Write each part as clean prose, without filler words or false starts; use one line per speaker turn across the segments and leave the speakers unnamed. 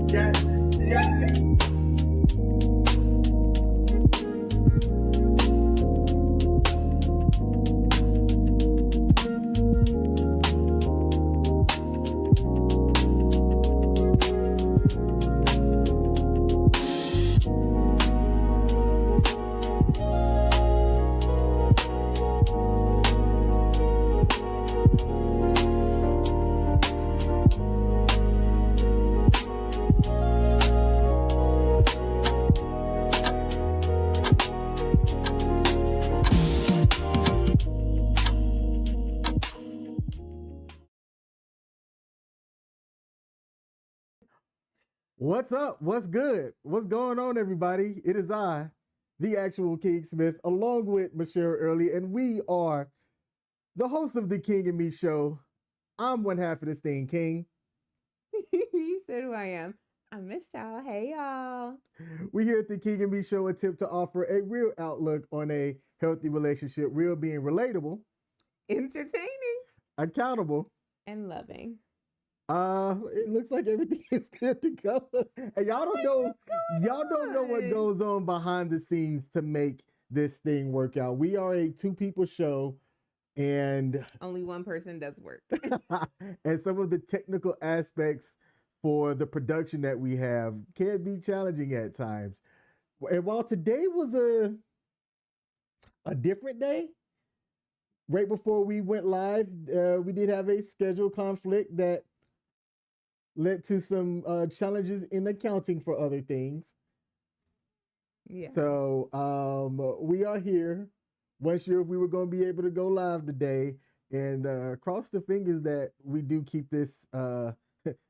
Yeah, yeah.
What's up? What's good? What's going on, everybody? It is I, the actual King Smith, along with Michelle Early, and we are the hosts of the King M.E show. I'm one half of this thing, King.
You said who I am. I'm Michelle. Hey, y'all.
We here at the King M.E show attempt to offer a real outlook on a healthy relationship, real being relatable,
Entertaining
accountable.
and loving.
It looks like everything is good to go. And y'all don't know what goes on behind the scenes to make this thing work out. We are a two people show, and
Only one person does work.
and some of the technical aspects for the production that we have can be challenging at times. And while today was a different day, right before we went live, we did have a schedule conflict that led to some challenges in accounting for other things.
Yeah.
So we are here. Wasn't sure if we were going to be able to go live today, and cross the fingers that we do keep this.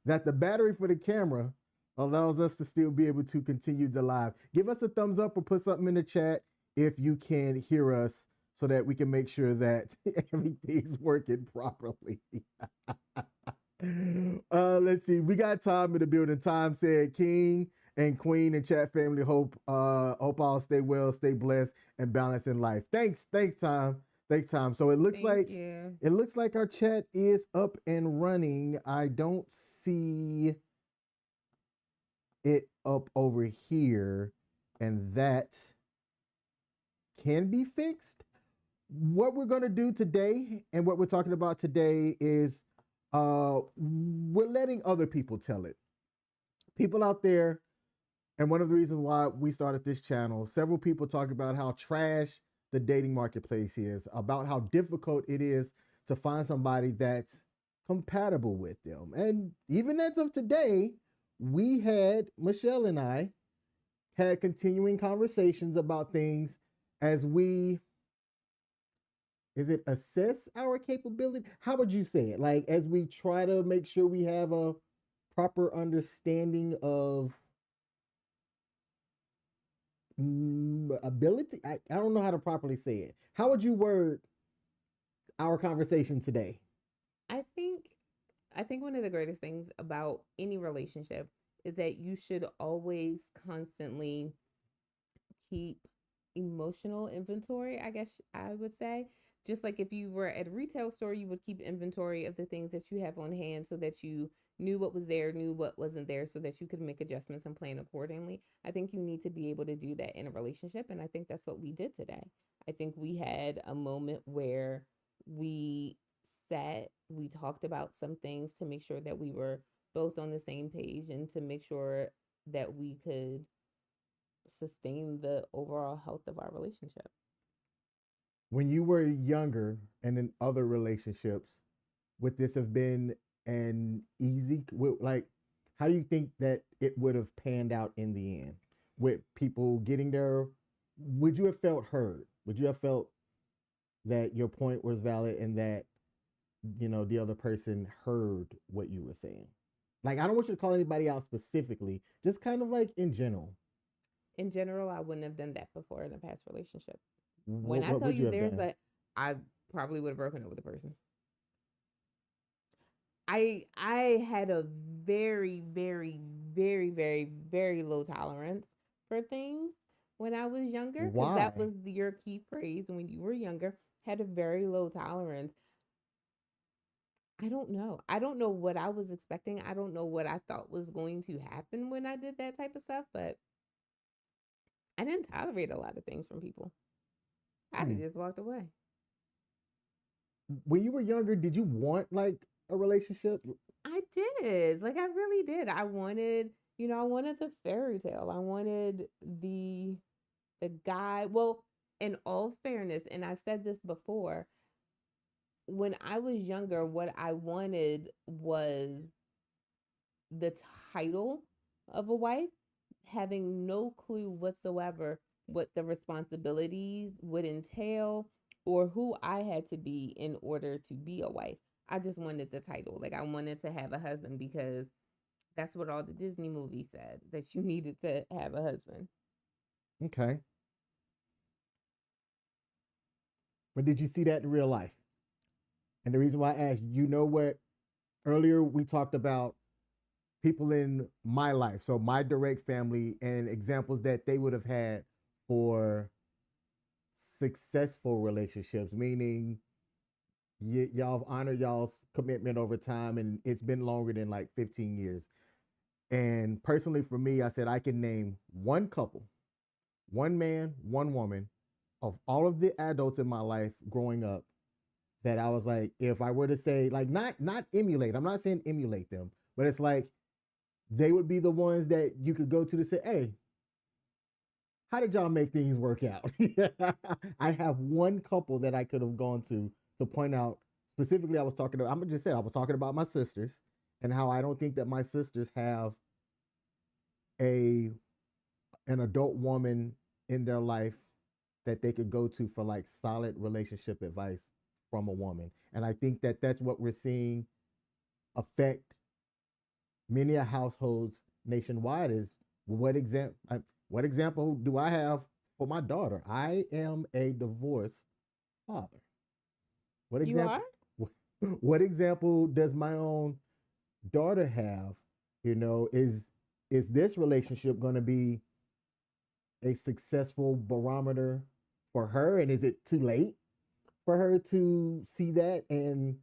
That the battery for the camera allows us to still be able to continue the live. Give us a thumbs up or put something in the chat if you can hear us, so that we can make sure that everything's working properly. Let's see. We got Tom in the building. Tom said, "King and Queen and chat family, hope all stay well, stay blessed, and balanced in life." Thanks, Tom. Thanks, Tom. So it looks
Thank you.
our chat is up and running. I don't see it up over here, and that can be fixed. What we're gonna do today, and what we're talking about today, is we're letting other people tell it. People out there, and one of the reasons why we started this channel, several people talk about how trash the dating marketplace is, about how difficult it is to find somebody that's compatible with them. And even as of today, Michelle and I had continuing conversations about things as we, is it assess our capability? How would you say it? Like, as we try to make sure we have a proper understanding of ability. I don't know how to properly say it. How would you word our conversation today?
I think I think one of the greatest things about any relationship is that you should always constantly keep emotional inventory, I guess I would say. Just like if you were at a retail store, you would keep inventory of the things that you have on hand so that you knew what was there, knew what wasn't there, so that you could make adjustments and plan accordingly. I think you need to be able to do that in a relationship. And I think that's what we did today. I think we had a moment where we we talked about some things to make sure that we were both on the same page and to make sure that we could sustain the overall health of our relationship.
When you were younger and in other relationships, would this have been an easy, like, how do you think that it would have panned out in the end with people getting there? Would you have felt heard? Would you have felt that your point was valid and that, the other person heard what you were saying? Like, I don't want you to call anybody out specifically, just kind of like in general.
In general, I wouldn't have done that before in a past relationship. When I
What
tell
would you
you
have
there's
done?
a, I probably would have broken up with the person. I had a very, very, very, very, very low tolerance for things when I was younger, because that
Why?
was your key phrase when you were younger. Had a very low tolerance. I don't know. I don't know what I was expecting. I don't know what I thought was going to happen when I did that type of stuff, but I didn't tolerate a lot of things from people. I'd have
Hmm.
just walked away.
When you were younger, did you want like a relationship?
I did. Like I really did. I wanted the fairy tale. I wanted the guy. Well, in all fairness, and I've said this before, when I was younger, what I wanted was the title of a wife, having no clue whatsoever what the responsibilities would entail or who I had to be in order to be a wife. I just wanted the title. Like I wanted to have a husband because that's what all the Disney movies said, that you needed to have a husband.
Okay. But did you see that in real life? And the reason why I asked, you know what? Earlier we talked about people in my life, so my direct family, and examples that they would have had for successful relationships, meaning y'all have honored y'all's commitment over time and it's been longer than like 15 years. And personally, for me, I said I can name one couple, one man, one woman, of all of the adults in my life growing up, that I was like, if I were to say, like, not emulate, I'm not saying emulate them, but it's like they would be the ones that you could go to say, hey, how did y'all make things work out? I have one couple that I could have gone to point out specifically. I'm gonna just say I was talking about my sisters and how I don't think that my sisters have a an adult woman in their life that they could go to for like solid relationship advice from a woman. And I think that that's what we're seeing affect many households nationwide. Is what example do I have for my daughter? I am a divorced father. What
You are?
example what example does my own daughter have? Is this relationship going to be a successful barometer for her, and is it too late for her to see that and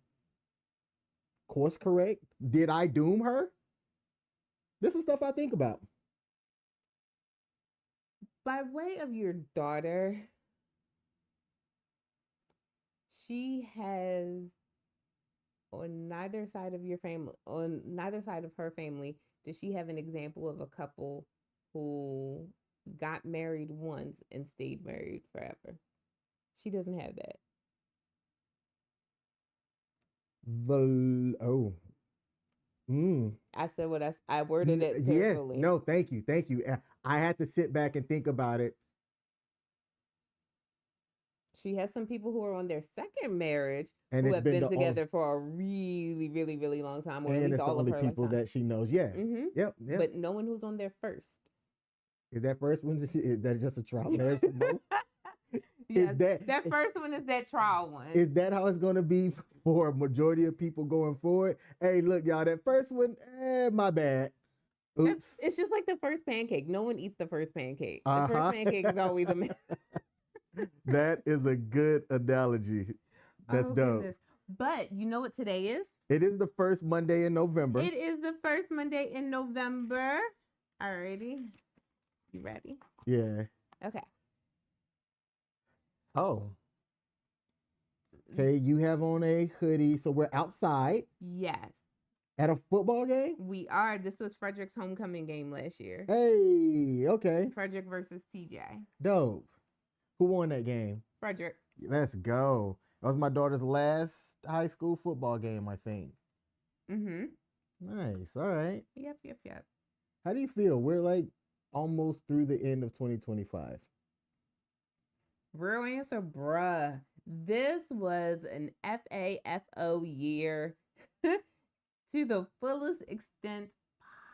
course correct? Did I doom her? This is stuff I think about.
By way of your daughter, she has on neither side of her family, does she have an example of a couple who got married once and stayed married forever? She doesn't have that.
The oh mm,
I said I worded it
yes,
carefully.
no, thank you. I had to sit back and think about it,
She has some people who are on their second marriage
and
who
it's
have
been
been
the only,
together for a really, really, really long time, or at
and
least
it's the
all of
only
her
people
lifetime.
that she knows. Yeah,
Mm-hmm.
yep.
But no one who's on their first.
Is that first one? Is that just a trial marriage for both? Is
Yes,
that
that first one is that trial one.
is that how it's going to be for a majority of people going forward? Hey, look, y'all, that first one, my bad. Oops.
It's just like the first pancake. No one eats the first pancake. The
Uh
first
huh.
pancake is always a.
That is a good analogy. That's
Oh
dope.
goodness! But you know what today is?
It is the first Monday in November.
It is the first Monday in November. Alrighty, you ready?
Yeah.
Okay.
Oh, okay. You have on a hoodie, so we're outside
Yes,
at a football game.
we are. This was Frederick's homecoming game last year.
Hey, okay,
Frederick versus TJ.
dope. Who won that game?
Frederick.
Let's go. That was my daughter's last high school football game, I think.
Mm-hmm.
Nice. All right.
Yep.
How do you feel? We're like almost through the end of 2025.
Real answer, bruh. This was an FAFO year to the fullest extent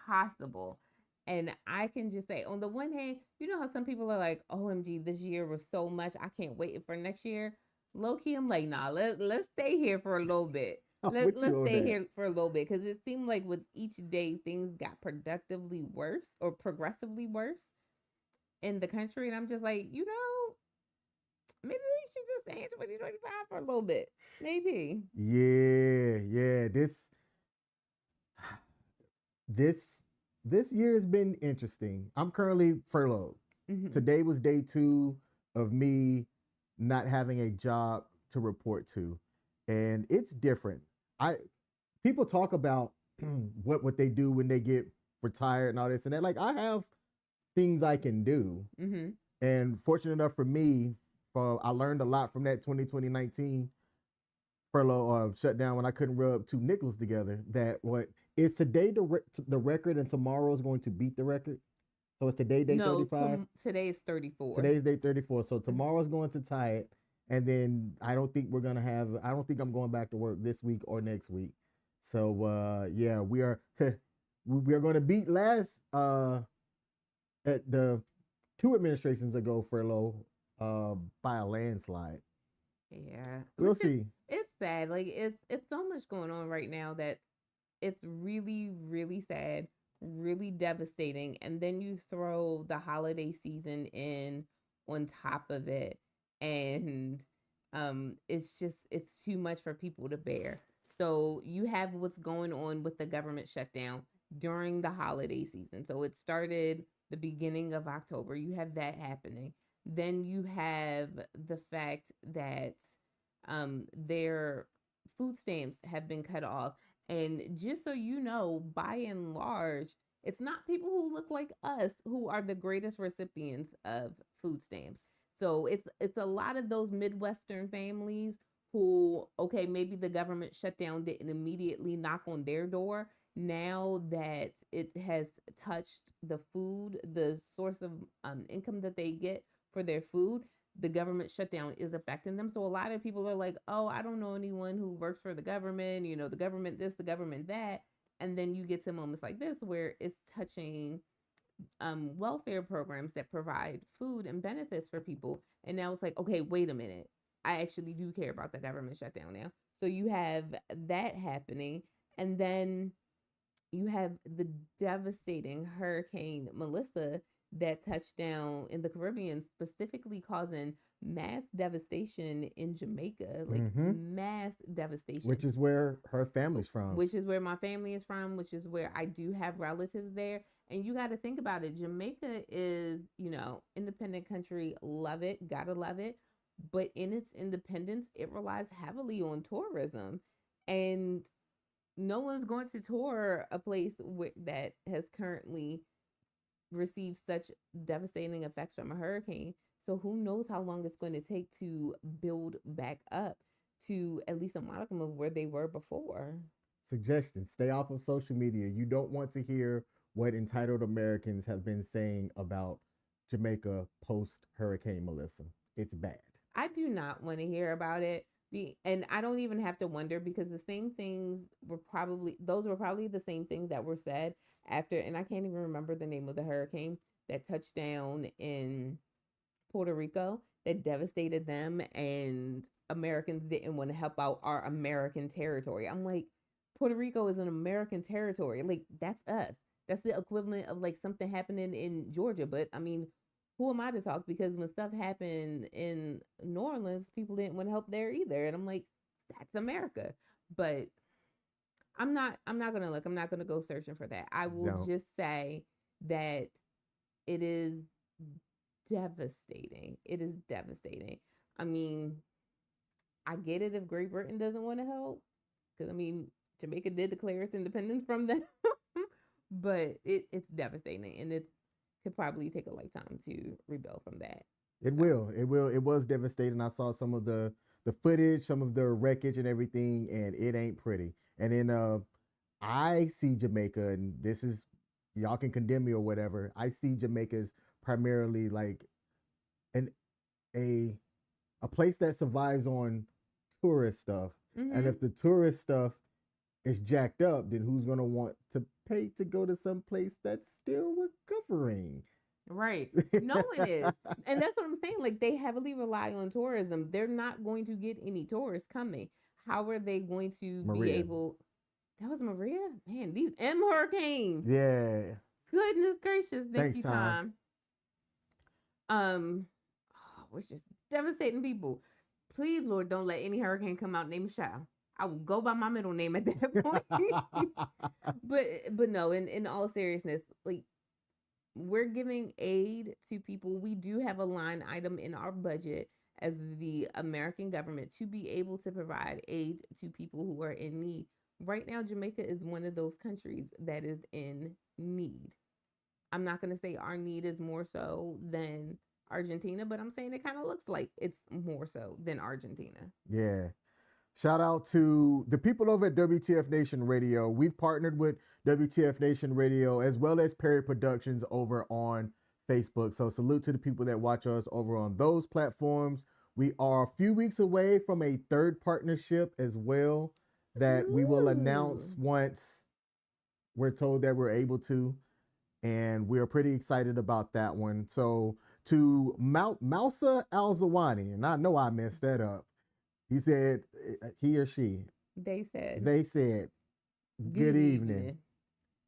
possible. And I can just say, on the one hand, you know how some people are like, OMG, this year was so much. I can't wait for next year. Low key, I'm like, nah, let's stay here for a little bit.
I'm with
Let's
you on
stay
that.
here for a little bit because it seemed like with each day, things got productively worse or progressively worse in the country. And I'm just like, maybe we should just stay in 2025 for a little bit. Maybe.
Yeah. This this year has been interesting. I'm currently furloughed.
Mm-hmm.
Today was day 2 of me not having a job to report to, and it's different. I People talk about what they do when they get retired and all this and that. Like, I have things I can do,
Mm-hmm.
and fortunate enough for me, I learned a lot from that 2020-19 furlough shutdown when I couldn't rub two nickels together. That what is today the record, and tomorrow is going to beat the record. So it's today day
No,
35.
today is 34.
Today's day 34. So tomorrow's going to tie it, and then I don't think we're gonna have. I don't think I'm going back to work this week or next week. So yeah, we are we are going to beat last at the 2 administrations ago furlough by a landslide.
Yeah,
We'll
which is
see.
it's sad. Like it's so much going on right now that it's really really sad, really devastating, and then you throw the holiday season in on top of it, and it's too much for people to bear. So you have what's going on with the government shutdown during the holiday season. So it started the beginning of October. You have that happening. Then you have the fact that their food stamps have been cut off. And just so you know, by and large, it's not people who look like us who are the greatest recipients of food stamps. So it's a lot of those Midwestern families who, okay, maybe the government shutdown didn't immediately knock on their door. Now that it has touched the food, the source of income that they get for their food, the government shutdown is affecting them. So a lot of people are like, oh, I don't know anyone who works for the government, the government this, the government that. And then you get to moments like this where it's touching welfare programs that provide food and benefits for people. And now it's like, okay, wait a minute. I actually do care about the government shutdown now. So you have that happening. And then you have the devastating Hurricane Melissa that touched down in the Caribbean, specifically causing mass devastation in Jamaica, like
Mm-hmm.
mass devastation,
Which is where her family's from.
which is where my family is from, which is where I do have relatives there. And you got to think about it. Jamaica is, independent country, love it, gotta love it. But in its independence, it relies heavily on tourism. And no one's going to tour a place that has currently received such devastating effects from a hurricane. So who knows how long it's going to take to build back up to at least a modicum of where they were before.
Suggestion: stay off of social media. You don't want to hear what entitled Americans have been saying about Jamaica post Hurricane Melissa. It's bad.
I do not want to hear about it. And I don't even have to wonder because the same things those were probably the same things that were said after, and I can't even remember the name of the hurricane that touched down in Puerto Rico that devastated them, and Americans didn't want to help out our American territory. I'm like, Puerto Rico is an American territory. Like, that's us. That's the equivalent of like something happening in Georgia. But I mean, who am I to talk? Because when stuff happened in New Orleans, people didn't want to help there either. And I'm like, that's America. But I'm not gonna look. I'm not gonna go searching for that. I will
Don't.
just say that it is devastating. It is devastating. I mean, I get it if Great Britain doesn't want to help, because I mean, Jamaica did declare its independence from them, but it's devastating, and it could probably take a lifetime to rebuild from that.
It
So
will. It will. It was devastating. I saw some of the footage, some of the wreckage and everything, and it ain't pretty. And then I see Jamaica, and this is, y'all can condemn me or whatever. I see Jamaica as primarily like an a a place that survives on tourist stuff. And
mm-hmm.
if the tourist stuff is jacked up, then who's gonna want to pay to go to some place that's still recovering?
Right. No one is. And that's what I'm saying. Like, they heavily rely on tourism. They're not going to get any tourists coming. How are they going to be
Maria.
able? That was Maria? Man, these M hurricanes.
Yeah.
Goodness gracious. Thank
Thanks,
you,
Tom.
Tom. We're just devastating people. Please, Lord, don't let any hurricane come out named Michelle. I will go by my middle name at that point. But no, in all seriousness, like we're giving aid to people. We do have a line item in our budget as the American government to be able to provide aid to people who are in need. Right now, Jamaica is one of those countries that is in need. I'm not going to say our need is more so than Argentina, but I'm saying it kind of looks like it's more so than Argentina.
Yeah. Shout out to the people over at WTF Nation Radio. We've partnered with WTF Nation Radio as well as Perry Productions over on Facebook. So salute to the people that watch us over on those platforms. We are a few weeks away from a third partnership as well that we will announce once we're told that we're able to. And we're pretty excited about that one. So to Mousa Al-Zawani, and I know I messed that up. He said, he or she,
They said,
good evening.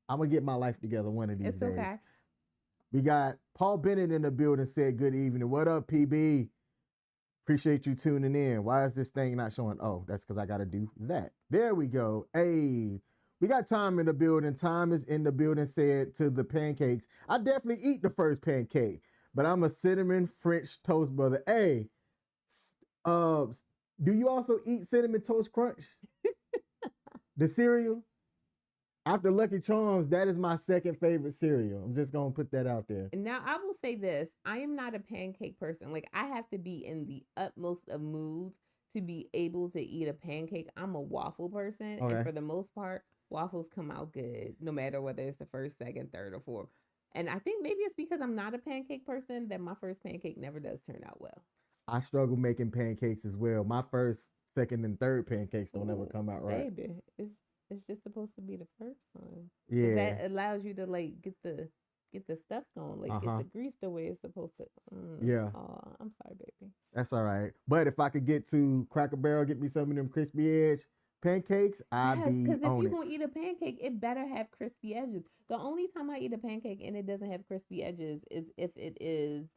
I'm going to get my life together one of these
It's
days.
okay.
We got Paul Bennett in the building, said, good evening. What up, PB? Appreciate you tuning in. Why is this thing not showing? Oh, that's because I got to do that. There we go. Hey, we got Tom in the building. Tom is in the building, said to the pancakes, I definitely eat the first pancake, but I'm a cinnamon French toast brother. Hey, do you also eat Cinnamon Toast Crunch? The cereal? After Lucky Charms, that is my second favorite cereal. I'm just going to put that out there.
Now, I will say this. I am not a pancake person. Like, I have to be in the utmost of moods to be able to eat a pancake. I'm a waffle person.
Okay.
And for the most part, waffles come out good, no matter whether it's the first, second, third, or fourth. And I think maybe it's because I'm not a pancake person that my first pancake never does turn out well.
I struggle making pancakes as well. My first, second, and third pancakes don't ever come out right.
Baby, it's just supposed to be the first one.
Yeah.
That allows you to like get the stuff going, like get the grease the way it's supposed to.
Yeah.
Oh, I'm sorry, baby.
That's all right. But if I could get to Cracker Barrel, get me some of them crispy edge pancakes, I'd be
because if
on
you're
it.
gonna eat a pancake, it better have crispy edges. The only time I eat a pancake and it doesn't have crispy edges is if it is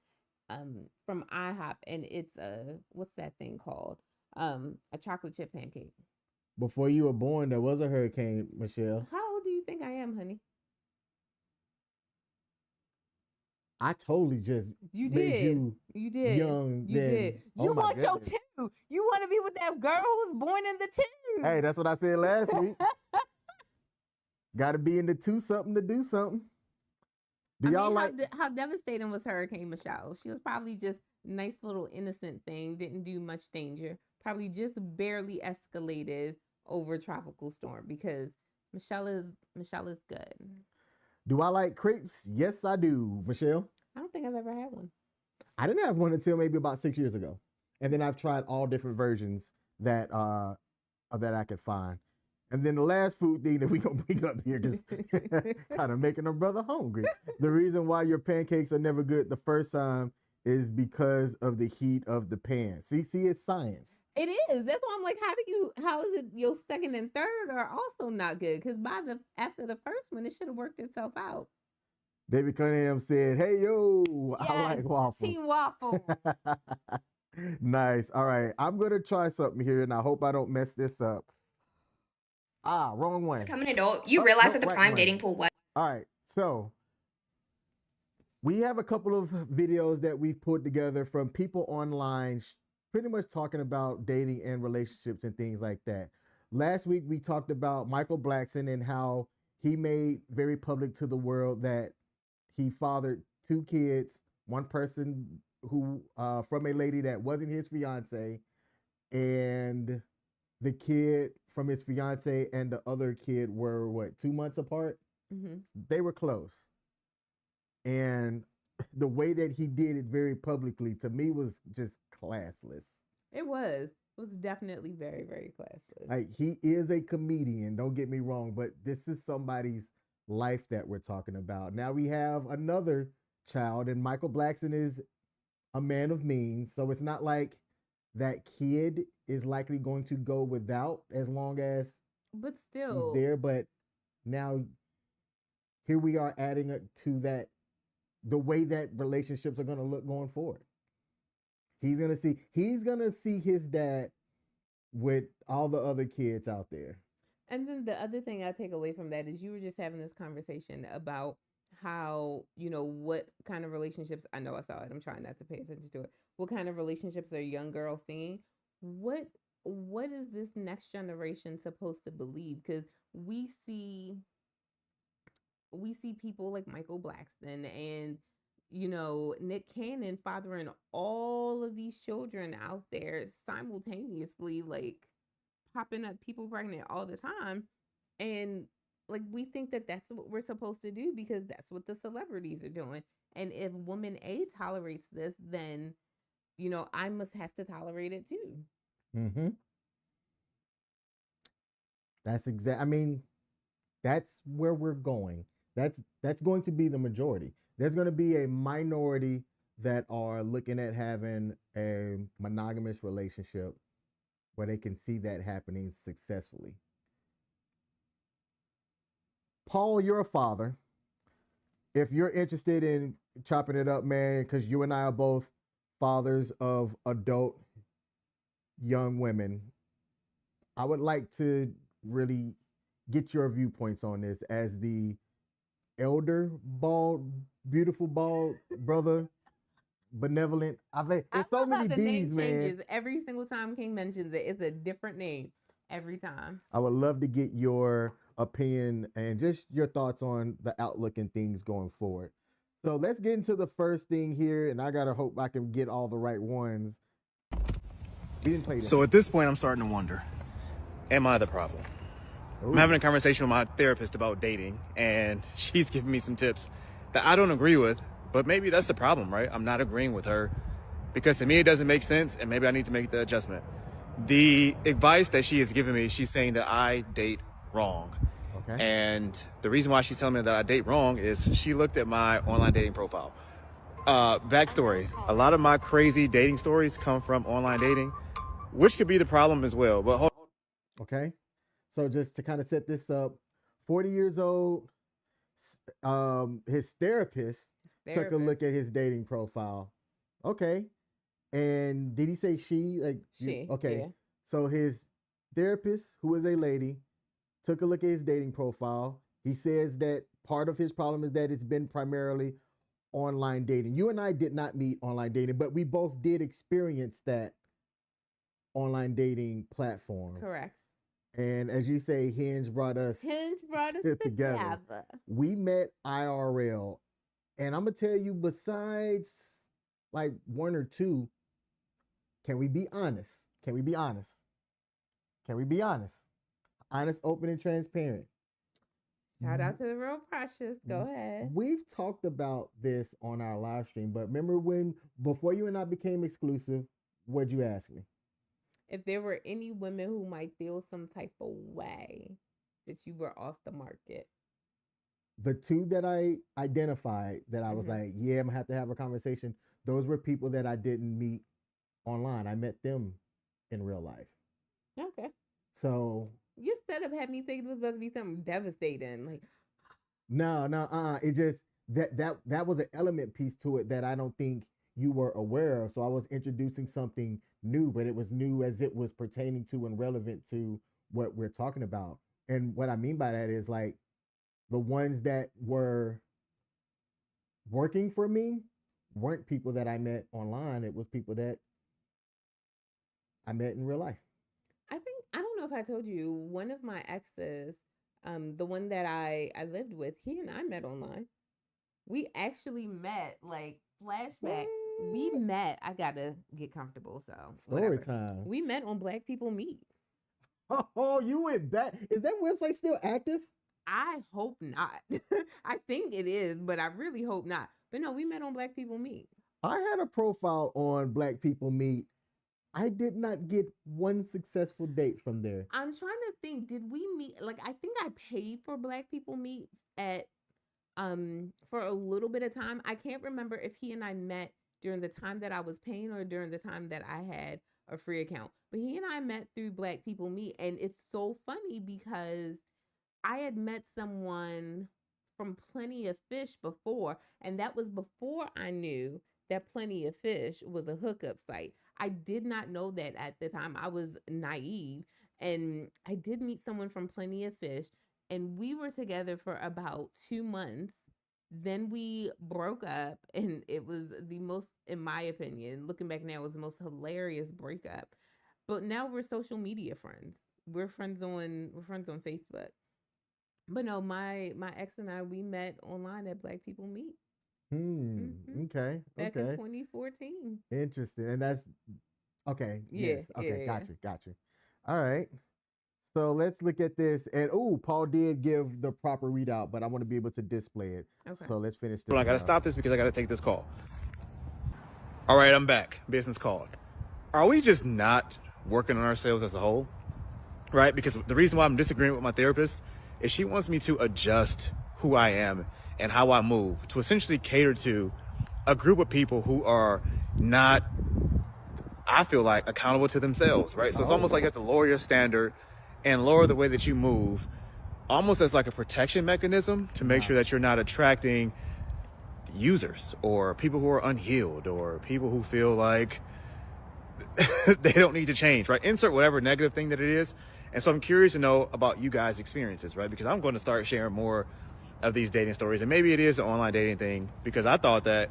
from IHOP and it's a what's that thing called? A chocolate chip pancake.
Before you were born, there was a hurricane, Michelle.
How old do you think I am, honey?
I totally just
you
made
did.
you
did.
young.
You
then.
did. You want your two. You want to be with that girl who was born in the two.
Hey, that's what I said last week. Got to be in the two something to do something. Do y'all like
how devastating was Hurricane Michelle? She was probably just nice little innocent thing, didn't do much danger, probably just barely escalated over tropical storm because Michelle is good.
Do I like crepes? Yes, I do, Michelle.
I don't think I've ever had one.
I didn't have one until maybe about 6 years ago, and then I've tried all different versions that I could find. And then the last food thing that we gonna bring up here, just kind of making a brother hungry. The reason why your pancakes are never good the first time is because of the heat of the pan. See, it's science.
It is. That's why I'm like, how is it your second and third are also not good? Because after the first one, it should have worked itself out.
David Cunningham said, hey, yo, yes, I like waffles.
Team waffle.
Nice. All right. I'm going to try something here, and I hope I don't mess this up. Wrong one.
Become an adult, you realize that the prime dating pool was.
All right. So we have a couple of videos that we've put together from people online pretty much talking about dating and relationships and things like that. Last week, we talked about Michael Blackson and how he made very public to the world that he fathered 2 kids, one person who from a lady that wasn't his fiance, and the kid from his fiance and the other kid were 2 months apart?
Mm-hmm.
They were close. And the way that he did it very publicly, to me, was just classless.
It was definitely very, very classless.
Like, he is a comedian, don't get me wrong, but this is somebody's life that we're talking about. Now we have another child, and Michael Blackson is a man of means, so it's not like that kid is likely going to go without as long as
but still
he's there. But now here we are adding to that, the way that relationships are going to look going forward. He's gonna see his dad with all the other kids out there.
And then the other thing I take away from that is you were just having this conversation about how, what kind of relationships, I know I saw it, I'm trying not to pay attention to it. What kind of relationships are young girls seeing? What what is this next generation supposed to believe? Because we see we see people like Michael Blackston and Nick Cannon fathering all of these children out there simultaneously, like popping up people pregnant all the time, and like we think that that's what we're supposed to do because that's what the celebrities are doing. And if woman A tolerates this, then I must have to tolerate it too.
Mm-hmm. I mean, that's where we're going. That's going to be the majority. There's going to be a minority that are looking at having a monogamous relationship where they can see that happening successfully. Paul, you're a father. If you're interested in chopping it up, man, because you and I are both fathers of adult young women, I would like to really get your viewpoints on this as the elder bald, beautiful bald brother, benevolent. There's so
love how
many
the
B's,
name
man.
changes every single time King mentions it. It's a different name every time.
I would love to get your opinion and just your thoughts on the outlook and things going forward. So let's get into the first thing here, and I gotta hope I can get all the right ones. We didn't play this.
So at this point, I'm starting to wonder, am I the problem?
Ooh.
I'm having a conversation with my therapist about dating, and she's giving me some tips that I don't agree with, but maybe that's the problem, right? I'm not agreeing with her because to me, it doesn't make sense, and maybe I need to make the adjustment. The advice that she has given me, she's saying that I date wrong.
Okay.
And the reason why she's telling me that I date wrong is she looked at my online dating profile. Backstory, a lot of my crazy dating stories come from online dating, which could be the problem as well. But hold
Okay. So just to kind of set this up, 40 years old, his therapist took a look at his dating profile. Okay. And did he say she? Like
She.
okay.
Yeah.
So his therapist, who is a lady, took a look at his dating profile. He says that part of his problem is that it's been primarily online dating. You and I did not meet online dating, but we both did experience that online dating platform.
Correct.
And as you say, Hinge brought us together. We met IRL. And I'm going to tell you, besides like one or two, can we be honest? Can we be honest? Can we be honest? Honest, open, and transparent.
Shout out to the real precious. Go ahead.
We've talked about this on our live stream, but remember before you and I became exclusive, what'd you ask me?
If there were any women who might feel some type of way that you were off the market.
The two that I identified that I was like, yeah, I'm gonna have to have a conversation. Those were people that I didn't meet online. I met them in real life.
Okay.
So
your setup had me think it was supposed to be something devastating. Like
no. It just that was an element piece to it that I don't think you were aware of. So I was introducing something new, but it was new as it was pertaining to and relevant to what we're talking about. And what I mean by that is like the ones that were working for me weren't people that I met online. It was people that I met in real life.
I don't know if I told you, one of my exes, the one that I lived with, he and I met online. We actually met, like, flashback. We met. I gotta get comfortable, so
story time.
We met on Black People Meet.
Oh, you went back. Is that website still active?
I hope not. I think it is, but I really hope not. But no, we met on Black People Meet.
I had a profile on Black People Meet. I did not get one successful date from there.
I'm trying to think, did we meet? Like, I think I paid for Black People Meet at for a little bit of time. I can't remember if he and I met during the time that I was paying or during the time that I had a free account. But he and I met through Black People Meet, and it's so funny because I had met someone from Plenty of Fish before, and that was before I knew that Plenty of Fish was a hookup site. I did not know that at the time. I was naive. And I did meet someone from Plenty of Fish, and we were together for about 2 months. Then we broke up, and it was the most, in my opinion, looking back now, it was the most hilarious breakup. But now we're social media friends. We're friends on Facebook. But no, my ex and I, we met online at Black People Meet.
Okay.
Back in
Okay.
2014.
Interesting. And that's okay.
Yeah,
Yes. Okay.
yeah,
Got you. All right. So let's look at this. And Paul did give the proper readout, but I want to be able to display it.
Okay.
So let's finish this.
Hold on, I gotta stop this because I gotta take this call. All right, I'm back. Business call. Are we just not working on ourselves as a whole? Right? Because the reason why I'm disagreeing with my therapist is she wants me to adjust who I am and how I move to essentially cater to a group of people who are not, I feel like, accountable to themselves, right? So it's almost like you have to lower your standard and lower the way that you move, almost as like a protection mechanism to make sure that you're not attracting users or people who are unhealed or people who feel like they don't need to change, right? Insert whatever negative thing that it is. And so I'm curious to know about you guys' experiences, right? Because I'm going to start sharing more of these dating stories. And maybe it is an online dating thing, because I thought that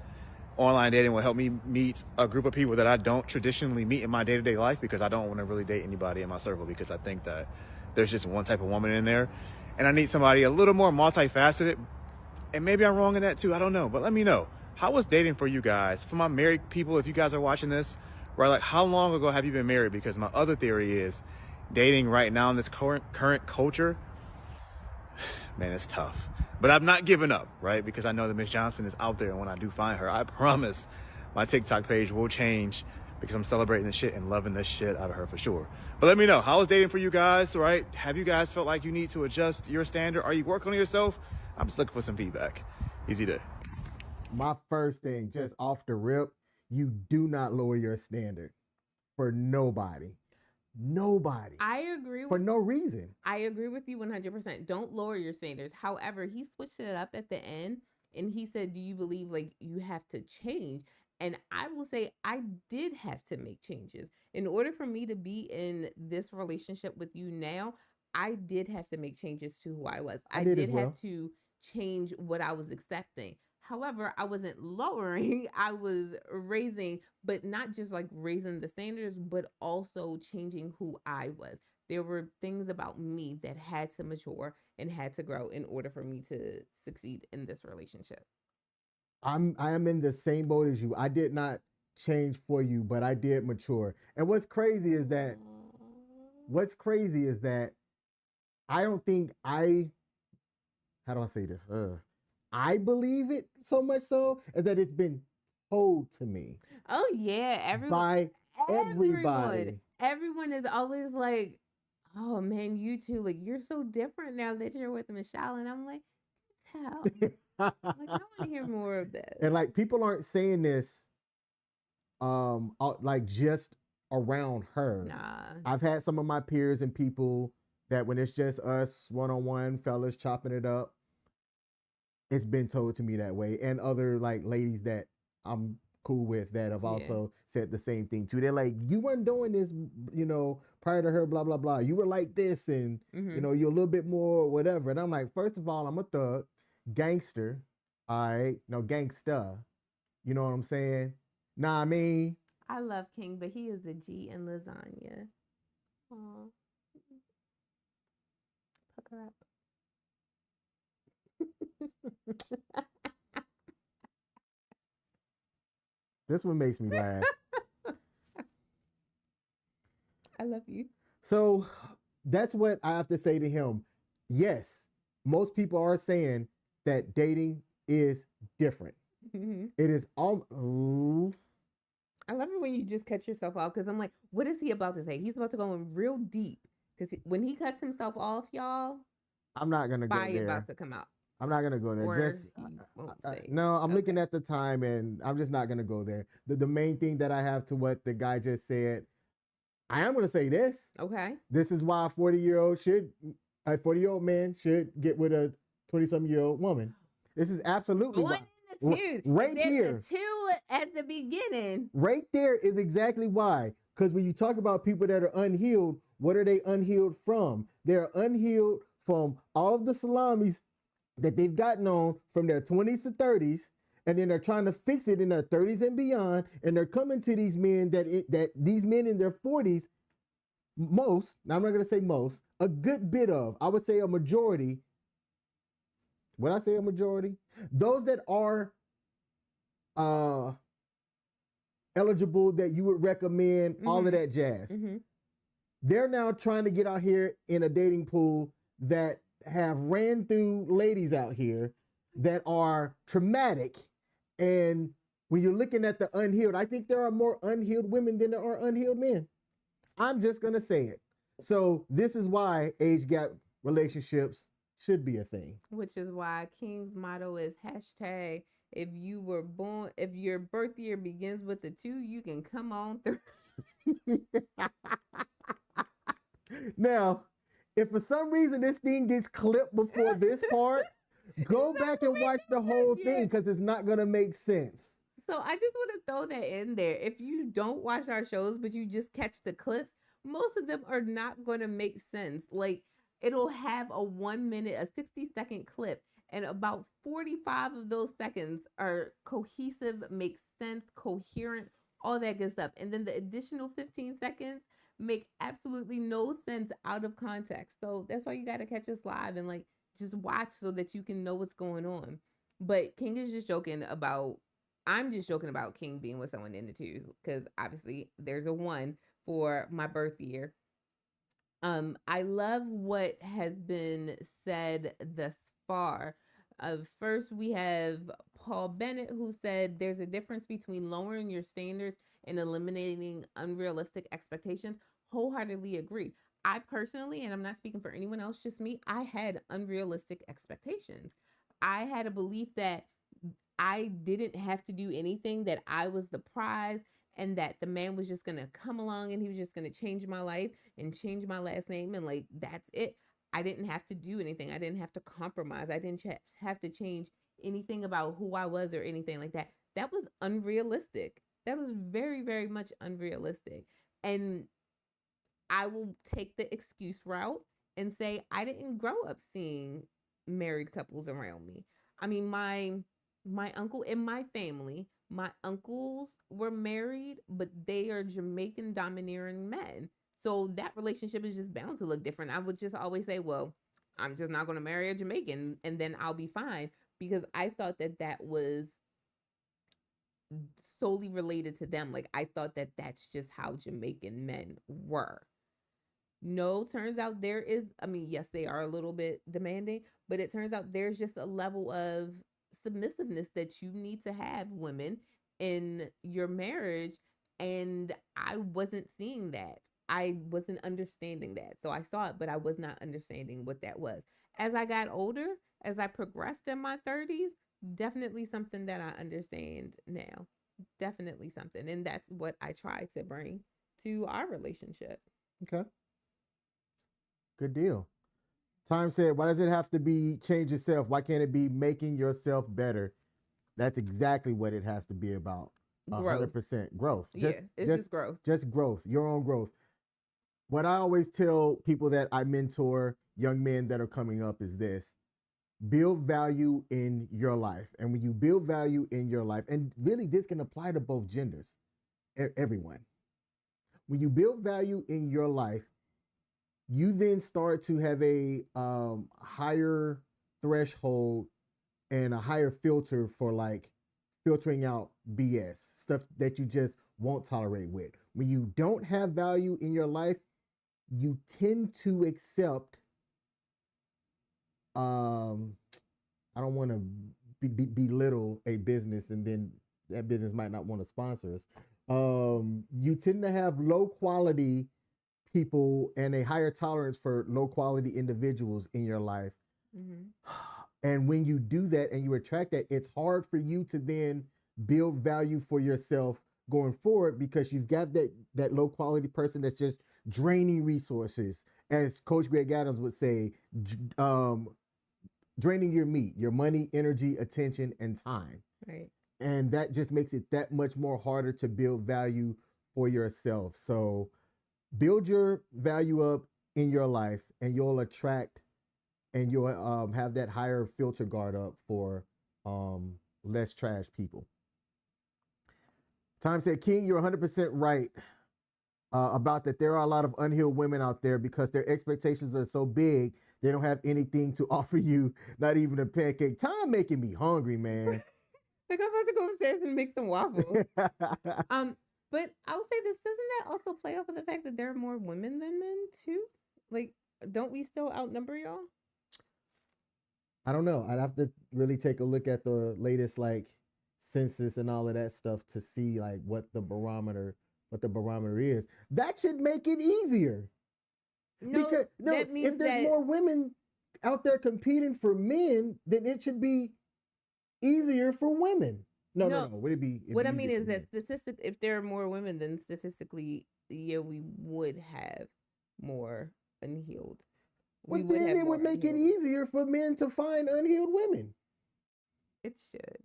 online dating will help me meet a group of people that I don't traditionally meet in my day-to-day life, because I don't want to really date anybody in my circle, because I think that there's just one type of woman in there. And I need somebody a little more multifaceted. And maybe I'm wrong in that too. I don't know. But let me know. How was dating for you guys? For my married people, if you guys are watching this, right, like how long ago have you been married? Because my other theory is dating right now in this current culture, man, it's tough. But I'm not giving up, right? Because I know that Miss Johnson is out there, and when I do find her, I promise my TikTok page will change, because I'm celebrating this shit and loving this shit out of her for sure. But let me know, how is dating for you guys, right? Have you guys felt like you need to adjust your standard? Are you working on yourself? I'm just looking for some feedback. Easy day.
My first thing, just off the rip, you do not lower your standard for nobody. Nobody.
I agree
For
with
no reason.
I agree with you 100%. Don't lower your standards. However, he switched it up at the end, and he said, "Do you believe like you have to change?" And I will say I did have to make changes. In order for me to be in this relationship with you now, I did have to make changes to who I was.
I
I
did as
did
well.
have to change what I was accepting. However, I wasn't lowering, I was raising, but not just like raising the standards, but also changing who I was. There were things about me that had to mature and had to grow in order for me to succeed in this relationship.
I am in the same boat as you. I did not change for you, but I did mature. And what's crazy is that I don't think how do I say this? I believe it so much so as that it's been told to me
Oh yeah,
by everybody.
everyone is always like, "Oh man, you two, like you're so different now that you're with Michelle," and I'm like, "Tell." Like, I want to hear more of this.
And like people aren't saying this like just around her.
Nah.
I've had some of my peers and people that when it's just us one-on-one fellas chopping it up, it's been told to me that way. And other like ladies that I'm cool with that have
Yeah.
also said the same thing too. They're like, you weren't doing this, prior to her, blah, blah, blah. You were like this, and
Mhm.
you're a little bit more whatever. And I'm like, first of all, I'm a thug, gangster, all right, no gangsta. You know what I'm saying? Nah, I mean,
I love King, but he is the G in lasagna. Aw. Pucker up.
this one makes me laugh.
I love you.
So that's what I have to say to him. Yes, most people are saying that dating is different.
Mhm.
It is all. Ooh,
I love it when you just cut yourself off, because I'm like, what is he about to say? He's about to go in real deep, because when he cuts himself off, y'all,
I'm not gonna go
fire
there.
about to come out.
I'm not gonna go there.
Or
Just
he won't say.
no. I'm looking
Okay.
at the time, and I'm just not gonna go there. The main thing that I have to what the guy just said, I am gonna say this.
Okay.
This is why a 40-year-old man should get with a 20-something-year-old woman. This is absolutely
Going
why.
into two.
Right
There's
here.
a two at the beginning.
Right there is exactly why. Because when you talk about people that are unhealed, what are they unhealed from? They're unhealed from all of the salamis that they've gotten on from their 20s to 30s, and then they're trying to fix it in their 30s and beyond, and they're coming to these men that these men in their 40s, most, now I'm not going to say most, a good bit of, I would say a majority. When I say a majority, those that are eligible, that you would recommend, all of that jazz.
Mm-hmm.
They're now trying to get out here in a dating pool that have ran through ladies out here that are traumatic. And when you're looking at the unhealed, I think there are more unhealed women than there are unhealed men. I'm just going to say it. So this is why age gap relationships should be a thing.
Which is why King's motto is hashtag, if you were born, if your birth year begins with a 2, you can come on through.
Now, if for some reason this thing gets clipped before this part, go back and watch the whole thing, because it's not going to make sense.
So I just want to throw that in there. If you don't watch our shows, but you just catch the clips, most of them are not going to make sense. Like, it'll have a 1 minute, a 60-second clip, and about 45 of those seconds are cohesive, make sense, coherent, all that good stuff. And then the additional 15 seconds make absolutely no sense out of context. So that's why you got to catch us live and like just watch so that you can know what's going on. But King is just joking about, I'm just joking about King being with someone in the 2s, because obviously there's a 1 for my birth year. I love what has been said thus far. First, we have Paul Bennett, who said there's a difference between lowering your standards and eliminating unrealistic expectations. Wholeheartedly agree. I personally, and I'm not speaking for anyone else, just me, I had unrealistic expectations. I had a belief that I didn't have to do anything, that I was the prize, and that the man was just going to come along and he was just going to change my life and change my last name. And like, that's it. I didn't have to do anything. I didn't have to compromise. I didn't have to change anything about who I was or anything like that. That was unrealistic. That was very, very much unrealistic. And I will take the excuse route and say, I didn't grow up seeing married couples around me. I mean, my uncle in my family, my uncles were married, but they are Jamaican domineering men. So that relationship is just bound to look different. I would just always say, well, I'm just not going to marry a Jamaican and then I'll be fine, because I thought that that was solely related to them. Like, I thought that that's just how Jamaican men were. No, turns out there is, I mean, yes, they are a little bit demanding, but it turns out there's just a level of submissiveness that you need to have, women, in your marriage. And I wasn't seeing that. I wasn't understanding that. So I saw it, but I was not understanding what that was. As I got older, as I progressed in my 30s, definitely something that I understand now. Definitely something. And that's what I try to bring to our relationship.
Okay. Good deal. Time said, why does it have to be change yourself? Why can't it be making yourself better? That's exactly what it has to be about. 100% growth.
Just growth.
Just growth, your own growth. What I always tell people that I mentor, young men that are coming up, is this: build value in your life. And when you build value in your life, and really this can apply to both genders, everyone. When you build value in your life, you then start to have a higher threshold and a higher filter for like filtering out BS, stuff that you just won't tolerate with. When you don't have value in your life, you tend to accept, I don't want to belittle a business and then that business might not want to sponsor us. You tend to have low quality people and a higher tolerance for low quality individuals in your life. Mm-hmm. And when you do that and you attract that, it's hard for you to then build value for yourself going forward, because you've got that low quality person that's just draining resources, as Coach Greg Adams would say, draining your meat, your money, energy, attention, and time.
Right.
And that just makes it that much more harder to build value for yourself. So build your value up in your life, and you'll attract, and you'll have that higher filter guard up for less trash people. Time said, King, you're 100% right about that. There are a lot of unhealed women out there because their expectations are so big, they don't have anything to offer you, not even a pancake. Time making me hungry, man.
Like I'm about to go upstairs and make some waffles. But I will say this, doesn't that also play off of the fact that there are more women than men too? Like, don't we still outnumber y'all?
I don't know. I'd have to really take a look at the latest like census and all of that stuff to see like what the barometer is. That should make it easier.
No,
Because
that means
if there's
that
more women out there competing for men, then it should be easier for women. No. Would it be?
What I mean is that if there are more women, then statistically, yeah, we would have more unhealed.
Well, then it would make it easier for men to find unhealed women.
It should.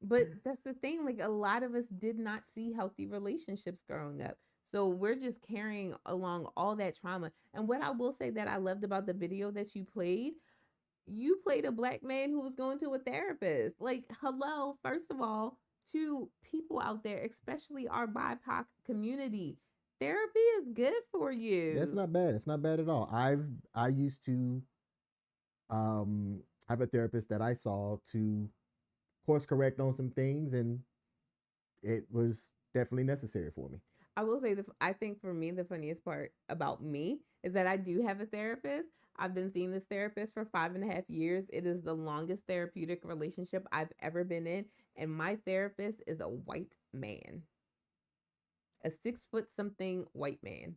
But that's the thing. Like, a lot of us did not see healthy relationships growing up. So we're just carrying along all that trauma. And what I will say that I loved about the video that you played a black man who was going to a therapist. Like, hello, first of all, to people out there, especially our BIPOC community, therapy is good for you.
That's not bad. It's not bad at all. I used to have a therapist that I saw to course correct on some things, and it was definitely necessary for me.
I will say I think for me, the funniest part about me is that I do have a therapist. I've been seeing this therapist for 5.5 years. It is the longest therapeutic relationship I've ever been in. And my therapist is a white man, a 6 foot something white man,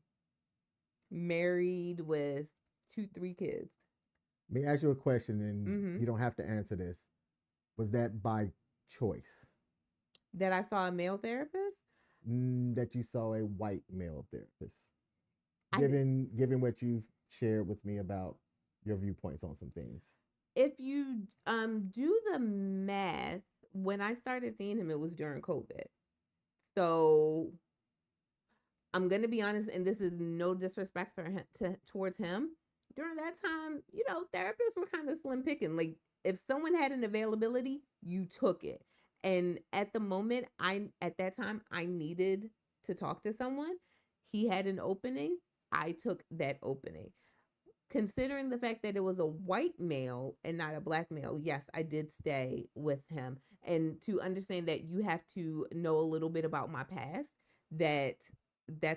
married with 3 kids.
Let me ask you a question, and you don't have to answer this. Was that by choice?
That I saw a male therapist?
That you saw a white male therapist? Given what you've shared with me about your viewpoints on some things.
If you do the math, when I started seeing him, it was during COVID. So I'm gonna be honest, and this is no disrespect for him towards him. During that time, therapists were kind of slim picking. Like, if someone had an availability, you took it. And at the moment, at that time, I needed to talk to someone. He had an opening. I took that opening. Considering the fact that it was a white male and not a black male, yes, I did stay with him. And to understand that you have to know a little bit about my past, that's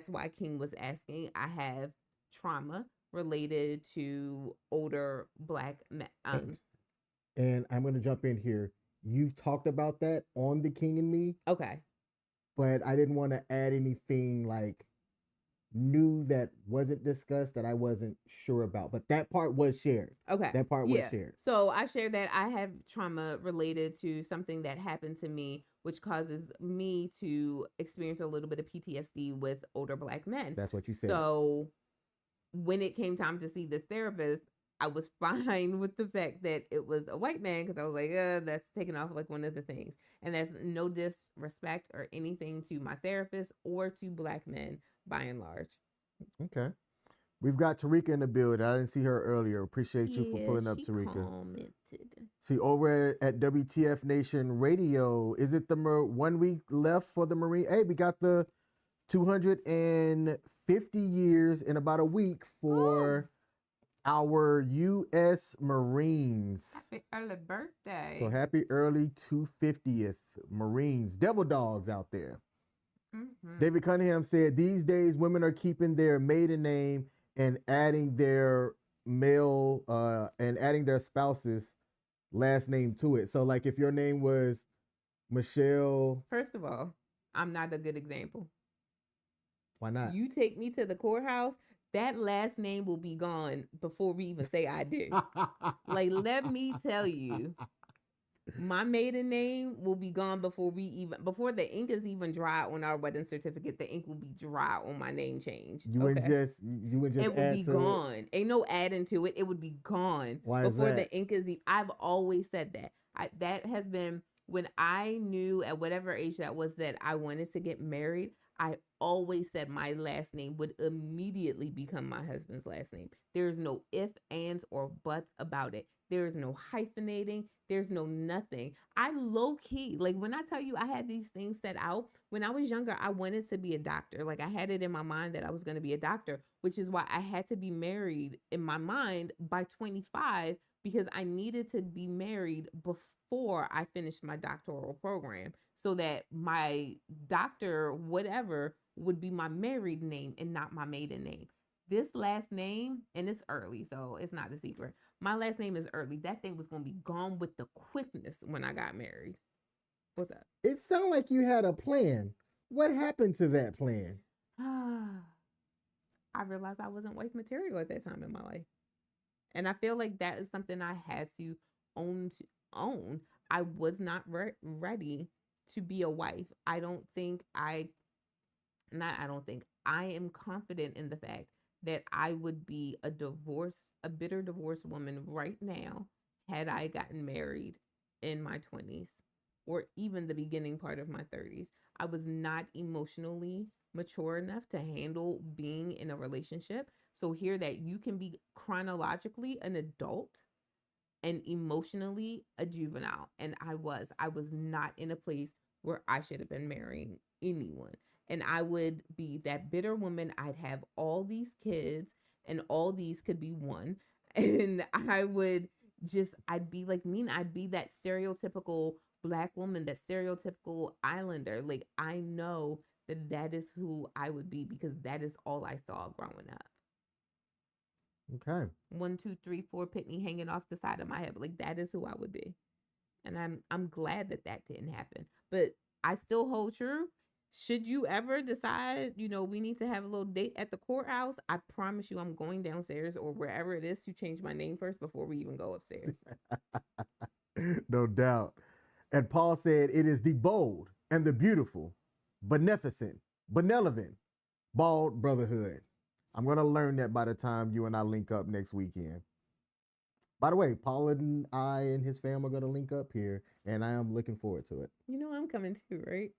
why King was asking. I have trauma related to older black men.
And I'm going to jump in here. You've talked about that on The King and Me.
Okay.
But I didn't want to add anything like new that wasn't discussed that I wasn't sure about. But that part was shared.
Okay.
That part was shared.
So I shared that I have trauma related to something that happened to me, which causes me to experience a little bit of PTSD with older black men.
That's what you said.
So when it came time to see this therapist, I was fine with the fact that it was a white man, because I was like, that's taking off like one of the things. And that's no disrespect or anything to my therapist or to black men by and large.
Okay. We've got Tarika in the building. I didn't see her earlier. Appreciate you for pulling up, Tarika.
Commented.
See, over at W.T.F Nation Radio, is it the 1 week left for the Marine? Hey, we got the 250 years in about a week for our U.S. Marines.
Happy early birthday.
So happy early 250th Marines. Devil dogs out there.
Mm-hmm.
David Cunningham said, these days women are keeping their maiden name and adding their adding their spouse's last name to it. So like if your name was Michelle.
First of all, I'm not a good example.
Why not?
You take me to the courthouse, that last name will be gone before we even say I do. Like, let me tell you, my maiden name will be gone before the ink is even dry on our wedding certificate. The ink will be dry on my name change.
You would just
it would be gone. Ain't no adding to it. It would be gone.
Why
before
is that?
the ink is. I've always said that. That has been when I knew at whatever age that was that I wanted to get married. I always said my last name would immediately become my husband's last name. There's no if, ands, or buts about it. There's no hyphenating. There's no nothing. I low key, like when I tell you I had these things set out, when I was younger, I wanted to be a doctor. Like I had it in my mind that I was going to be a doctor, which is why I had to be married in my mind by 25 because I needed to be married before I finished my doctoral program so that my doctor, whatever, would be my married name and not my maiden name. This last name, and it's early, so it's not a secret. My last name is early. That thing was going to be gone with the quickness when I got married. What's up?
It sounded like you had a plan. What happened to that plan?
I realized I wasn't wife material at that time in my life. And I feel like that is something I had to own. I was not ready to be a wife. I am confident in the fact that I would be a bitter divorced woman right now had I gotten married in my 20s or even the beginning part of my 30s. I was not emotionally mature enough to handle being in a relationship. So hear that you can be chronologically an adult and emotionally a juvenile. And I was not in a place where I should have been marrying anyone. And I would be that bitter woman. I'd have all these kids, and all these could be one. And I'd be like mean. I'd be that stereotypical Black woman, that stereotypical islander. Like, I know that is who I would be because that is all I saw growing up.
Okay.
1, 2, 3, 4 Pitney hanging off the side of my head. Like, that is who I would be. And I'm glad that didn't happen. But I still hold true. Should you ever decide, we need to have a little date at the courthouse, I promise you I'm going downstairs or wherever it is to change my name first before we even go upstairs.
No doubt. And Paul said, it is the bold and the beautiful, beneficent, benevolent, bald brotherhood. I'm going to learn that by the time you and I link up next weekend. By the way, Paul and I and his fam are going to link up here, and I am looking forward to it.
I'm coming too, right?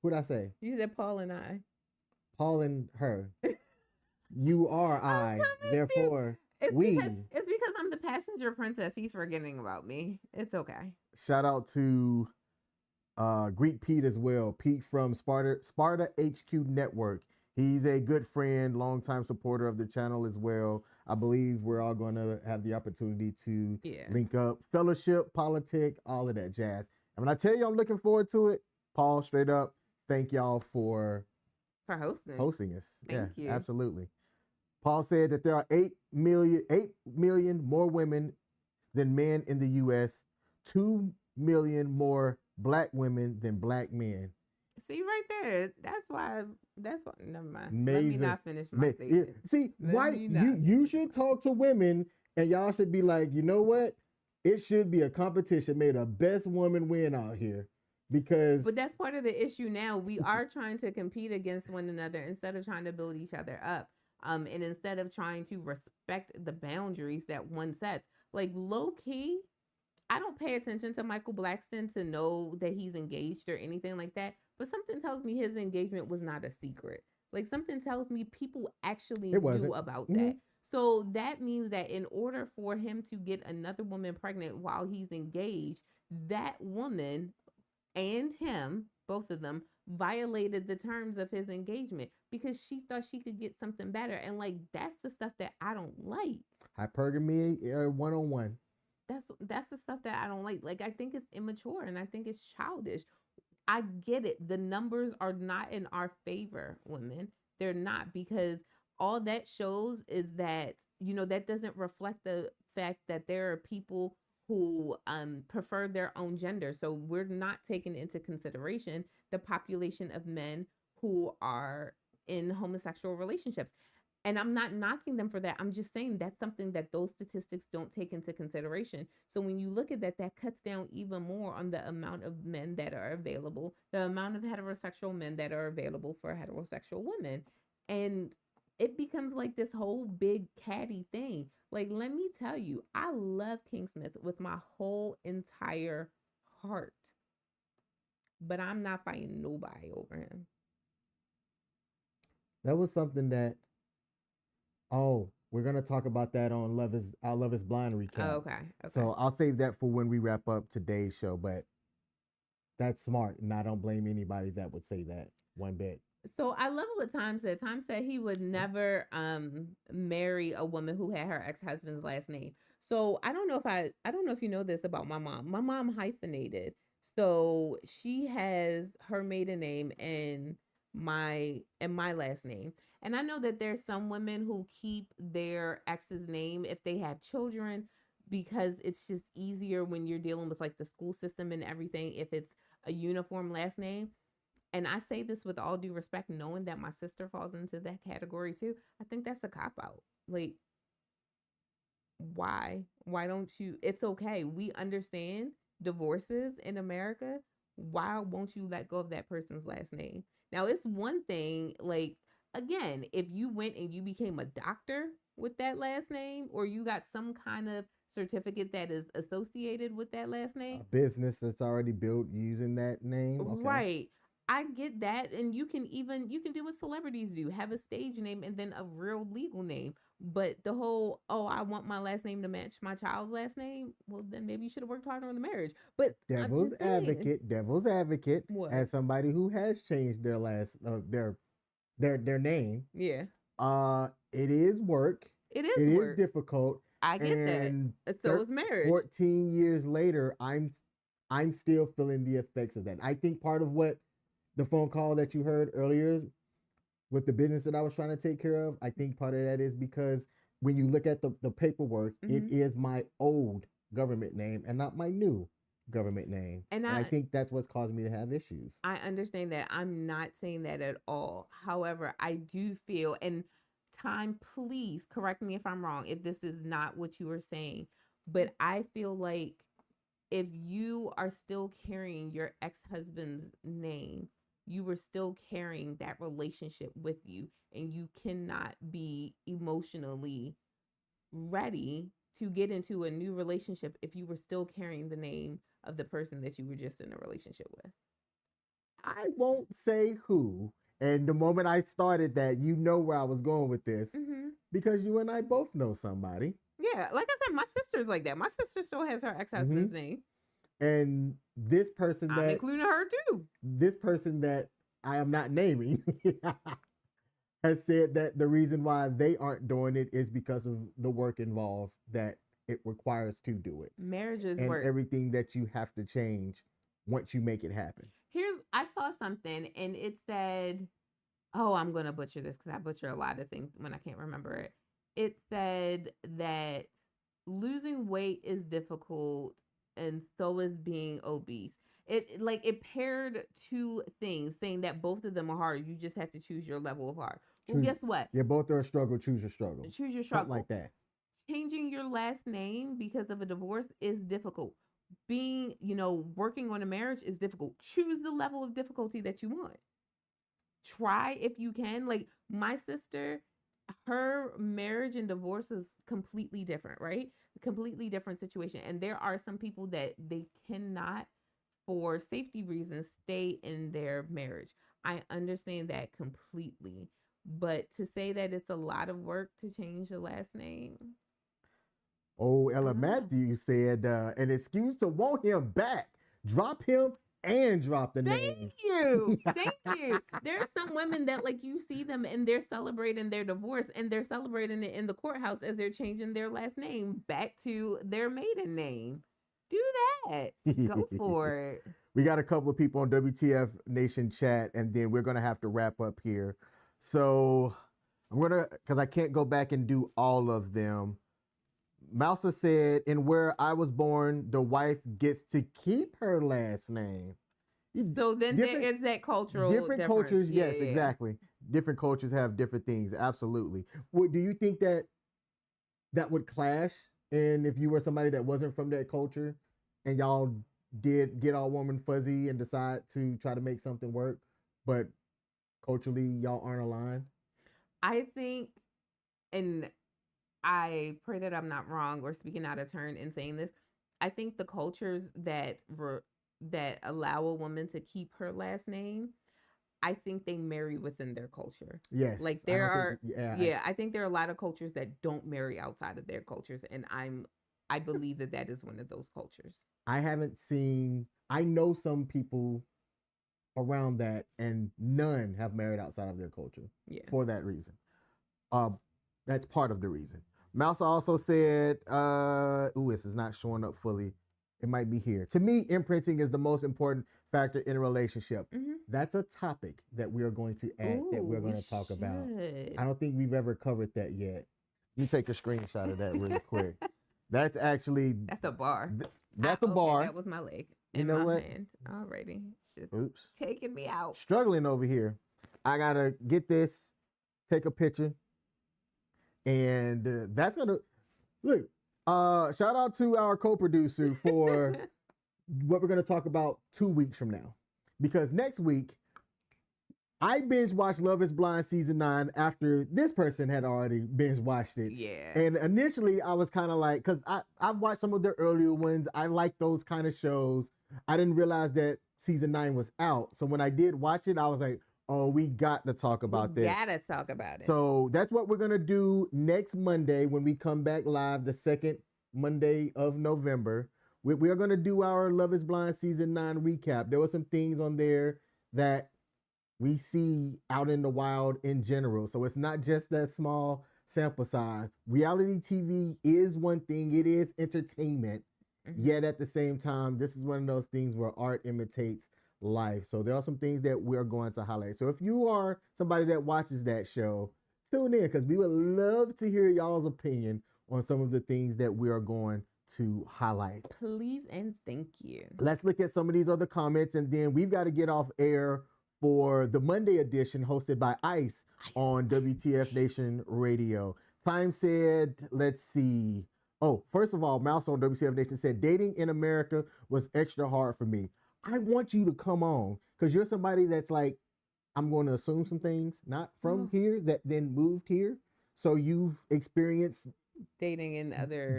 What'd I say?
You said Paul and I.
Paul and her. You are I. Therefore,
it's
we.
It's because I'm the passenger princess. He's forgetting about me. It's okay.
Shout out to Greek Pete as well. Pete from Sparta HQ Network. He's a good friend, longtime supporter of the channel as well. I believe we're all going to have the opportunity to link up, fellowship, politic, all of that jazz. And when I tell you I'm looking forward to it, Paul, straight up, thank y'all for hosting us.
Thank you.
Absolutely. Paul said that there are 8 million more women than men in the U.S., 2 million more Black women than Black men.
See right there. That's why. Never mind. Let me not finish my statement.
See, why you should talk to women, and y'all should be like, you know what? It should be a competition. May the best woman win out here, but
that's part of the issue now. We are trying to compete against one another instead of trying to build each other up. And instead of trying to respect the boundaries that one sets, like low key, I don't pay attention to Michael Blackston to know that he's engaged or anything like that. But something tells me his engagement was not a secret. Like something tells me people actually knew about that. So that means that in order for him to get another woman pregnant while he's engaged, that woman and him, both of them, violated the terms of his engagement because she thought she could get something better. And like, that's the stuff that I don't like.
Hypergamy 101.
That's the stuff that I don't like. Like, I think it's immature and I think it's childish. I get it. The numbers are not in our favor, women. They're not, because all that shows is that, that doesn't reflect the fact that there are people who prefer their own gender. So we're not taking into consideration the population of men who are in homosexual relationships. And I'm not knocking them for that. I'm just saying that's something that those statistics don't take into consideration. So when you look at that, that cuts down even more on the amount of men that are available, the amount of heterosexual men that are available for heterosexual women. And it becomes like this whole big catty thing. Like, let me tell you, I love King Smith with my whole entire heart, but I'm not fighting nobody over him.
That was something that, oh, we're gonna talk about that on Love is Blind recap.
Okay.
So I'll save that for when we wrap up today's show. But that's smart, and I don't blame anybody that would say that one bit.
So I love what Tom said. Tom said he would never marry a woman who had her ex-husband's last name. So I don't know if you know this about my mom. My mom hyphenated. So she has her maiden name and my last name. And I know that there's some women who keep their ex's name if they have children, because it's just easier when you're dealing with like the school system and everything if it's a uniform last name. And I say this with all due respect, knowing that my sister falls into that category too. I think that's a cop out. Like, why? Why don't you? It's okay. We understand divorces in America. Why won't you let go of that person's last name? Now, it's one thing, like, again, if you went and you became a doctor with that last name, or you got some kind of certificate that is associated with that last name,
A business that's already built using that name. Okay.
right. I get that. And you can do what celebrities do, have a stage name and then a real legal name. But the whole, oh, I want my last name to match my child's last name, well, then maybe you should have worked harder on the marriage. But
Devil's advocate,
What?
as somebody who has changed their their name.
Yeah.
It is work.
It is
It
work.
is difficult.
I get
and
that. So is marriage.
14 years later, I'm still feeling the effects of that. I think part of what the phone call that you heard earlier with the business that I was trying to take care of, I think part of that is because when you look at the paperwork, it is my old government name and not my new government name. And I think that's what's caused me to have issues.
I understand that. I'm not saying that at all. However, I do feel, and Time, please correct me if I'm wrong, if this is not what you were saying, but I feel like if you are still carrying your ex-husband's name, you were still carrying that relationship with you, and you cannot be emotionally ready to get into a new relationship if you were still carrying the name of the person that you were just in a relationship with.
I won't say who. And the moment I started that, you know where I was going with this, because you and I both know somebody.
Yeah, like I said, my sister's like that. My sister still has her ex-husband's name.
And this person
I'm including her too.
This person that I am not naming has said that the reason why they aren't doing it is because of the work involved that it requires to do it.
Marriage is
and
work.
Everything that you have to change once you make it happen.
I saw something and it said, oh, I'm going to butcher this because I butcher a lot of things when I can't remember it. It said that losing weight is difficult and so is being obese. It paired two things, saying that both of them are hard. You just have to choose your level of hard. Well, guess what?
Yeah, both are a struggle. Choose your struggle.
Choose your struggle.
Something like that.
Changing your last name because of a divorce is difficult. Being, working on a marriage is difficult. Choose the level of difficulty that you want. Try if you can. Like my sister, her marriage and divorce is completely different, right? Completely different situation. And there are some people that they cannot, for safety reasons, stay in their marriage. I understand that completely. But to say that it's a lot of work to change the last name.
Oh, Ella Matthews said, an excuse to want him back. Drop him and drop the name.
Thank you. Thank you. There's some women that, like, you see them and they're celebrating their divorce and they're celebrating it in the courthouse as they're changing their last name back to their maiden name. Do that. Go for it.
We got a couple of people on WTF Nation chat, and then we're going to have to wrap up here. So I'm going to, because I can't go back and do all of them. Mousa said, "In where I was born, the wife gets to keep her last name."
So then there is that cultural
different cultures. Yes, exactly. Different cultures have different things. Absolutely. Do you think that would clash? And if you were somebody that wasn't from that culture, and y'all did get all warm and fuzzy and decide to try to make something work, but culturally y'all aren't aligned?
I think, and I pray that I'm not wrong or speaking out of turn in saying this. I think the cultures that allow a woman to keep her last name, I think they marry within their culture.
Yes.
Like
I
there
don't
are,
think that-
yeah, I think there are a lot of cultures that don't marry outside of their cultures, and I believe that that is one of those cultures.
I haven't seen. I know some people around that, and none have married outside of their culture
Yeah.
for that reason. That's part of the reason. Mouse also said, this is not showing up fully. It might be here. To me, imprinting is the most important factor in a relationship.
Mm-hmm.
That's a topic that we are going to add, that we're going to talk about. I don't think we've ever covered that yet. You take a screenshot of that really quick. That's actually...
That's a bar.
That's a bar.
That was my leg.
You
in
know
my
what?
hand. Alrighty. It's just
Oops.
taking me out.
Struggling over here. I got to get this, take a picture. And that's going to... Look, shout out to our co-producer for what we're going to talk about 2 weeks from now. Because next week, I binge watched Love is Blind season 9 after this person had already binge watched it.
Yeah.
And initially I was kind of like, because I've watched some of the earlier ones. I like those kind of shows. I didn't realize that season 9 was out. So when I did watch it, I was like, oh, we got to talk about this.
Gotta talk about it.
So that's what we're going to do next Monday when we come back live, the second Monday of November. We are going to do our Love is Blind season 9 recap. There were some things on there that we see out in the wild in general. So it's not just that small sample size. Reality TV is one thing. It is entertainment. Mm-hmm. Yet at the same time, this is one of those things where art imitates life. So there are some things that we're going to highlight. So if you are somebody that watches that show, tune in, because we would love to hear y'all's opinion on some of the things that we are going to highlight.
Please and thank you.
Let's look at some of these other comments, and then we've got to get off air for the Monday edition hosted by Ice on W.T.F Nation Radio. Time said, let's see. Oh, first of all, Mouse on W.T.F Nation said, dating in America was extra hard for me. I want you to come on, because you're somebody that's like, I'm going to assume some things, not from here, that then moved here. So you've experienced
dating in other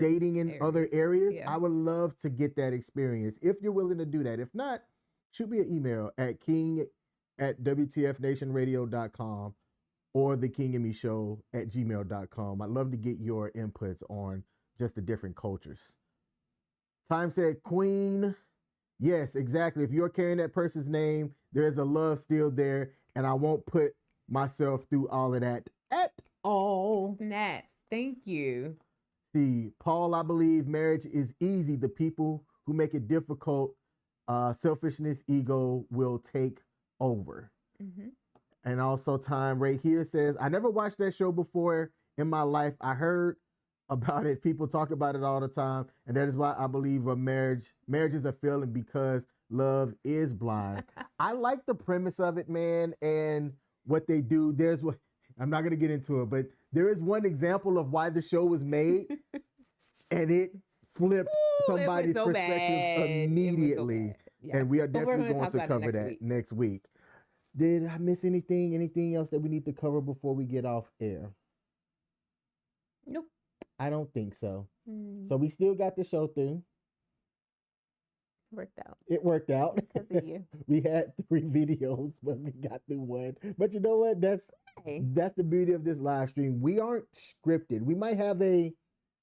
areas.
Yeah.
I would love to get that experience if you're willing to do that. If not, shoot me an email at king@WTFnationradio.com or thekingandmeshow@gmail.com. I'd love to get your inputs on just the different cultures. Time said, Queen. Yes, exactly. If you're carrying that person's name, there's a love still there, and I won't put myself through all of that at all.
Snaps. Thank you.
See, Paul, I believe marriage is easy. The people who make it difficult, selfishness, ego will take over. Mm-hmm. And also Time right here says, I never watched that show before in my life. I heard about it. People talk about it all the time. And that is why I believe a marriage is a feeling, because love is blind. I like the premise of it, man. And what they do, I'm not going to get into it, but there is one example of why the show was made, and it flipped somebody's perspective immediately. Yeah. And we are definitely going to cover that next week. Did I miss anything? Anything else that we need to cover before we get off air?
Nope.
I don't think so. So we still got the show through.
Worked out.
It worked out.
Because of you.
We had 3 videos, but we got through 1. But you know what? That's the beauty of this live stream. We aren't scripted. We might have an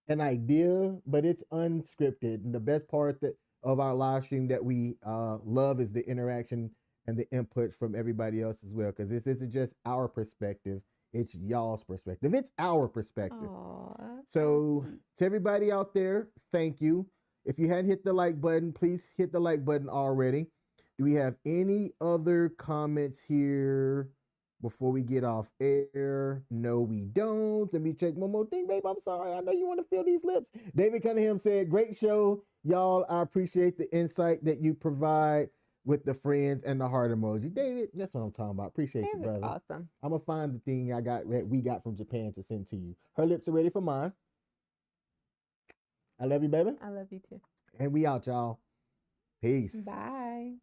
idea, but it's unscripted. And the best part of our live stream that we love is the interaction and the inputs from everybody else as well. Because this isn't just our perspective. It's y'all's perspective. It's our perspective.
Aww,
so to everybody out there, thank you. If you hadn't hit the like button, please hit the like button already. Do we have any other comments here before we get off air? No, we don't. Let me check one more thing, babe. I'm sorry. I know you want to feel these lips. David Cunningham said, great show, y'all. I appreciate the insight that you provide with the friends and the heart emoji. David, that's what I'm talking about. Appreciate you, brother.
Awesome.
I'm going to find the thing we got from Japan to send to you. Her lips are ready for mine. I love you, baby.
I love you too.
And we out, y'all. Peace.
Bye.